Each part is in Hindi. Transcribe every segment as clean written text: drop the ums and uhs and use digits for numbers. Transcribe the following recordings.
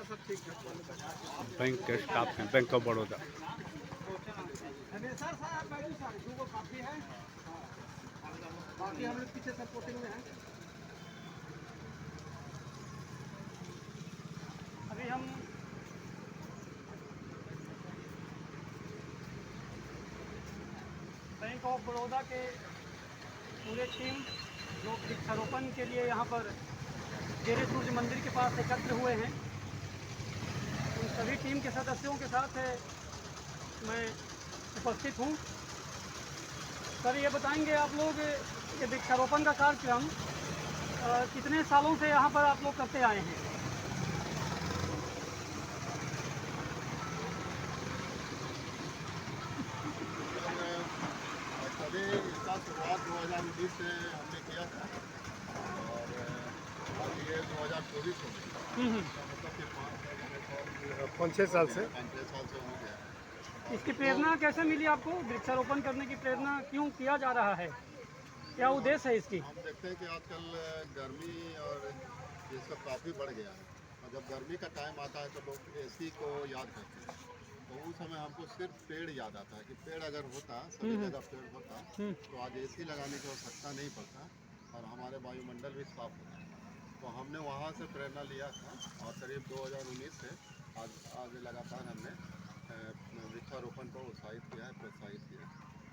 बैंक के स्टाफ हैं बैंक ऑफ बड़ौदा। बाकी हम लोग पीछे सपोर्टिंग में हैं। अभी हम बैंक ऑफ बड़ौदा के पूरे टीम जो वृक्षारोपण के लिए यहाँ पर डेरे सूर्य मंदिर के पास एकत्र हुए हैं, उन सभी टीम के सदस्यों के साथ मैं उपस्थित हूँ। सर, ये बताएंगे आप लोग ये वृक्षारोपण का कार्यक्रम कितने सालों से यहाँ पर आप लोग करते आए हैं? अभी इसका शुरुआत 2019 से हमने किया था और अभी ये 2024 हो गई, मतलब कि 5-6 साल से 5-6 साल से हो गया। इसकी प्रेरणा कैसे मिली आपको? वृक्षारोपण करने की प्रेरणा क्यों किया जा रहा है? क्या उद्देश्य है इसकी? हम देखते हैं कि आजकल गर्मी और ये सब काफ़ी बढ़ गया है और जब गर्मी का टाइम आता है तो लोग एसी को याद करते हैं, तो उस समय हमको सिर्फ पेड़ याद आता है कि पेड़ अगर होता, सभी जगह पेड़ होता तो आज एसी लगाने की आवश्यकता नहीं पड़ता और हमारे वायुमंडल भी साफ होता। तो हमने वहाँ से प्रेरणा लिया था और करीब 2019 से आज लगातार हमने वृक्षारोपण को उत्साहित किया है, प्रोत्साहित किया है।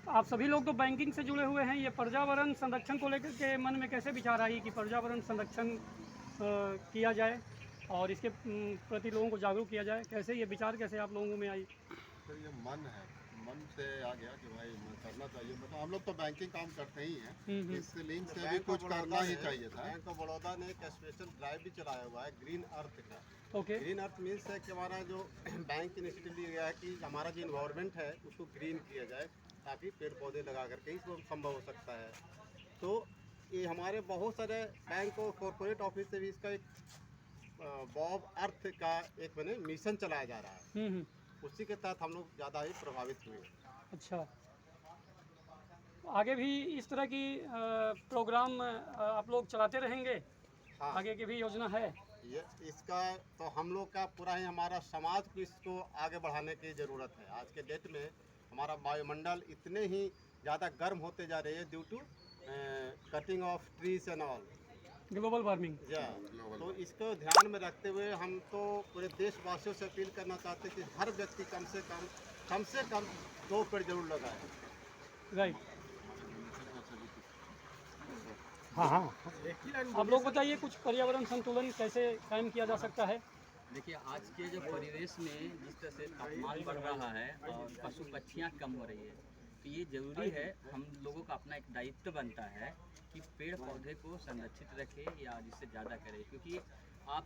आप सभी लोग तो बैंकिंग से जुड़े हुए हैं, ये पर्यावरण संरक्षण को लेकर के मन में कैसे विचार आई कि पर्यावरण संरक्षण किया जाए और इसके प्रति लोगों को जागरूक किया जाए? कैसे ये विचार कैसे आप लोगों में आई? तो ये मन है, मन से आ गया कि भाई करना चाहिए। मतलब हम लोग तो बैंकिंग काम करते ही हैं, इस लिंक से भी कुछ करना ही चाहिए था। बैंक ऑफ बड़ौदा ने एक स्पेशल ड्राइव भी चलाया हुआ है ग्रीन अर्थ का। ओके। ग्रीन अर्थ मीन्स है कि हमारा जो बैंक इनिशिएटिव लिया गया है कि हमारा जो इन्वायरमेंट है उसको ग्रीन किया जाए ताकि पेड़ पौधे लगा करके ही वो संभव हो सकता है। तो ये हमारे बहुत सारे बैंक और कॉरपोरेट ऑफिस से भी इसका एक बॉब अर्थ का एक मैंने मिशन चलाया जा रहा है, उसी के तहत हम लोग ज़्यादा ही प्रभावित हुए। अच्छा, आगे भी इस तरह की प्रोग्राम आप लोग चलाते रहेंगे? हाँ, आगे की भी योजना है? ये इसका तो हम लोग का पूरा ही हमारा समाज को इसको आगे बढ़ाने की ज़रूरत है। आज के डेट में हमारा वायुमंडल इतने ही ज़्यादा गर्म होते जा रहे हैं due to cutting of trees and all, global warming. तो इसको ध्यान में रखते हुए हम तो पूरे देशवासियों से अपील करना चाहते हैं कि हर व्यक्ति कम से कम 2 पेड़ जरूर लगाए। राइट। हाँ हाँ, आप लोग बताइए कुछ पर्यावरण संतुलन कैसे कायम किया जा सकता है? देखिए, आज के जो परिवेश में जिस तरह से तापमान बढ़ रहा है और पशु पक्षियाँ कम हो रही है, तो ये ज़रूरी है, हम लोगों का अपना एक दायित्व बनता है कि पेड़ पौधे को संरक्षित रखें या जिससे ज़्यादा करें। क्योंकि आप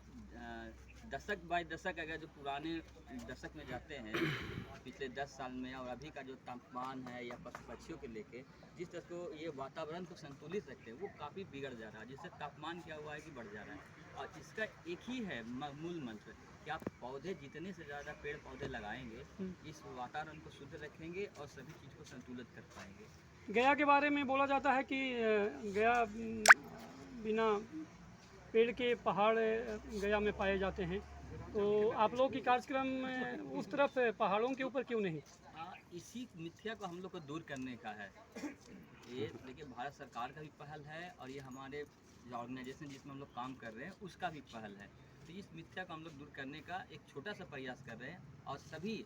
दशक बाय दशक अगर जो पुराने दशक में जाते हैं पिछले 10 साल में और अभी का जो तापमान है या पशु पक्षियों के लेके जिस तरह को ये वातावरण को संतुलित रखते हैं वो काफ़ी बिगड़ जा रहा है, जिससे तापमान क्या हुआ है कि बढ़ जा रहा है। और इसका एक ही है मूल मंत्र कि आप पौधे जितने से ज़्यादा पेड़ पौधे लगाएंगे इस वातावरण को शुद्ध रखेंगे और सभी चीज़ को संतुलित कर पाएंगे। गया के बारे में बोला जाता है कि गया बिना पेड़ के पहाड़ गया में पाए जाते हैं, तो आप लोग की कार्यक्रम उस तरफ पहाड़ों के ऊपर क्यों नहीं? इसी मिथ्या को हम लोग को दूर करने का है। ये देखिए, भारत सरकार का भी पहल है और ये हमारे जो ऑर्गेनाइजेशन जिसमें हम लोग काम कर रहे हैं उसका भी पहल है। तो इस मिथ्या को हम लोग दूर करने का एक छोटा सा प्रयास कर रहे हैं और सभी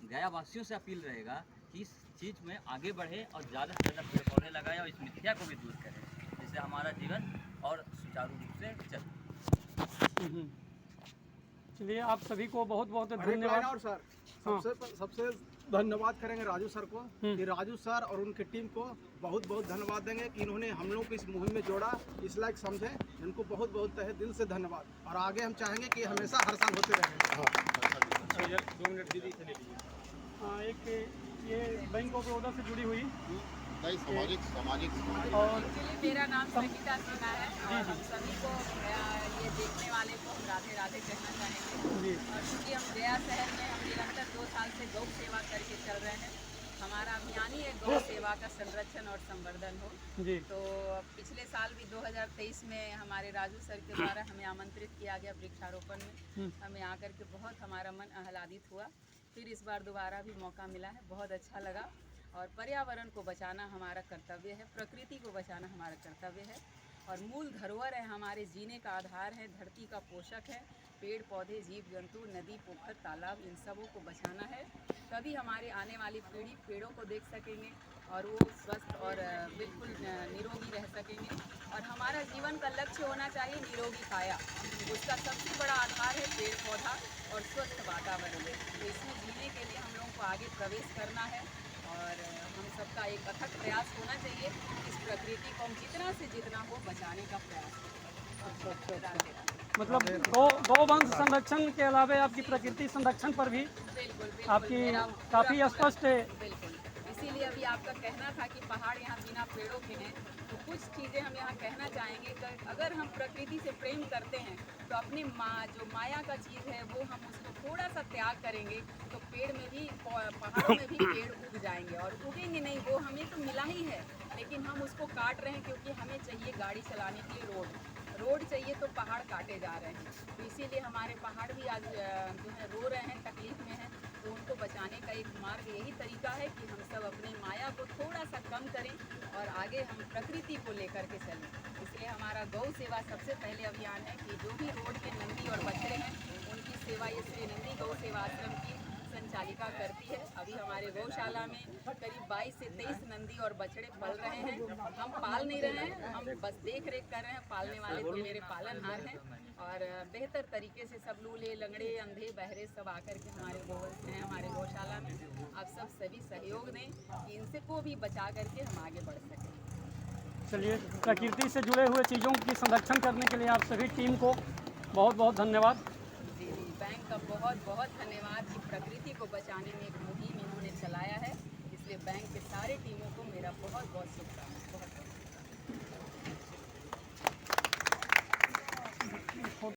गया वासियों से अपील रहेगा कि इस चीज़ में आगे बढ़े और ज़्यादा से ज़्यादा पेड़ पौधे लगाएं और इस मिथ्या को भी दूर करें, जिससे हमारा जीवन और सुचारू रूप से चले। चलिए, आप सभी को बहुत बहुत धन्यवाद। और सर, सबसे धन्यवाद करेंगे राजू सर को कि राजू सर और उनकी टीम को बहुत बहुत धन्यवाद देंगे कि इन्होंने हम लोग को इस मुहिम में जोड़ा, इस लायक समझे। इनको बहुत बहुत तहे दिल से धन्यवाद और आगे हम चाहेंगे कि हमेशा हर साल होते रहें। 2 मिनट दीदी से ले लीजिए। एक ये बैंक ऑफ बड़ौदा से जुड़ी हुई नहीं, सामाजिक और मेरा नाम संगीता सिन्हा है और हम सभी को ये देखने वाले को राधे राधे कहना चाहेंगे। और क्योंकि हम गया शहर में हम निरंतर 2 साल से गौ सेवा करके चल रहे हैं हमारा अभियान ही है गौ सेवा का संरक्षण और संवर्धन हो। जी तो पिछले साल भी 2023 में हमारे राजू सर के द्वारा हमें आमंत्रित किया गया वृक्षारोपण में। हमें आकर के बहुत हमारा मन आह्लादित हुआ। फिर इस बार दोबारा भी मौका मिला है, बहुत अच्छा लगा। और पर्यावरण को बचाना हमारा कर्तव्य है, प्रकृति को बचाना हमारा कर्तव्य है और मूल धरोहर है, हमारे जीने का आधार है, धरती का पोषक है। पेड़ पौधे, जीव जंतु, नदी, पोखर, तालाब, इन सबों को बचाना है। तभी हमारे आने वाली पीढ़ी पेड़ों को देख सकेंगे और वो स्वस्थ और बिल्कुल निरोगी रह सकेंगे। और हमारा जीवन का लक्ष्य होना चाहिए निरोगी काया। उसका सबसे बड़ा आधार है पेड़ पौधा और स्वस्थ वातावरण। तो इसमें जीने के लिए हम लोगों को आगे प्रवेश करना है और हम सबका एक अथक प्रयास होना चाहिए इस प्रकृति को हम जितना से जितना हो बचाने का प्रयास करें। मतलब गौवंश संरक्षण के अलावा आपकी प्रकृति संरक्षण पर भी बिल्कुल आपकी मेरा काफ़ी पूरा स्पष्ट है। बिल्कुल, इसीलिए अभी आपका कहना था कि पहाड़ यहाँ बिना पेड़ों के हैं, तो कुछ चीज़ें हम यहाँ कहना चाहेंगे कि अगर हम प्रकृति से प्रेम करते हैं तो अपनी जो माया का चीज़ है वो हम उसको थोड़ा सा त्याग करेंगे तो पेड़ में भी, पहाड़ों में भी पेड़ उग जाएंगे। और उगेंगे नहीं, वो हमें तो मिला ही है, लेकिन हम उसको काट रहे हैं क्योंकि हमें चाहिए गाड़ी चलाने के लिए रोड चाहिए, तो पहाड़ काटे जा रहे हैं। तो इसीलिए हमारे पहाड़ भी आज जो है रो रहे हैं, तकलीफ में हैं। तो उनको बचाने का एक मार्ग यही तरीका है कि हम सब अपनी माया को थोड़ा सा कम करें और आगे हम प्रकृति को लेकर के चलें। इसलिए हमारा गौ सेवा सबसे पहले अभियान है कि जो भी रोड के नंदी और बछड़े हैं उनकी सेवा ये श्री नंदी गौ सेवा आश्रम की संचालिका करती है। अभी हमारे गौशाला में करीब 22 से 23 नंदी और बछड़े पल रहे हैं। हम पाल नहीं रहे हैं, हम बस देख रेख कर रहे हैं। पालने वाले तो मेरे पालनहार हैं और बेहतर तरीके से सब लूले, लंगड़े, अंधे, बहरे सब आकर के हमारे गोवंश हैं हमारे गौशाला में। आप सब सभी सहयोग दें कि इनसे को भी बचा करके हम आगे बढ़ सकें। चलिए, प्रकृति से जुड़े हुए चीज़ों की संरक्षण करने के लिए आप सभी टीम को बहुत बहुत धन्यवाद। जी, बैंक का बहुत बहुत धन्यवाद कि प्रकृति को बचाने में एक मुहिम इन्होंने चलाया है। इसलिए बैंक के सारे टीमों को मेरा बहुत बहुत शुभकामनाएं।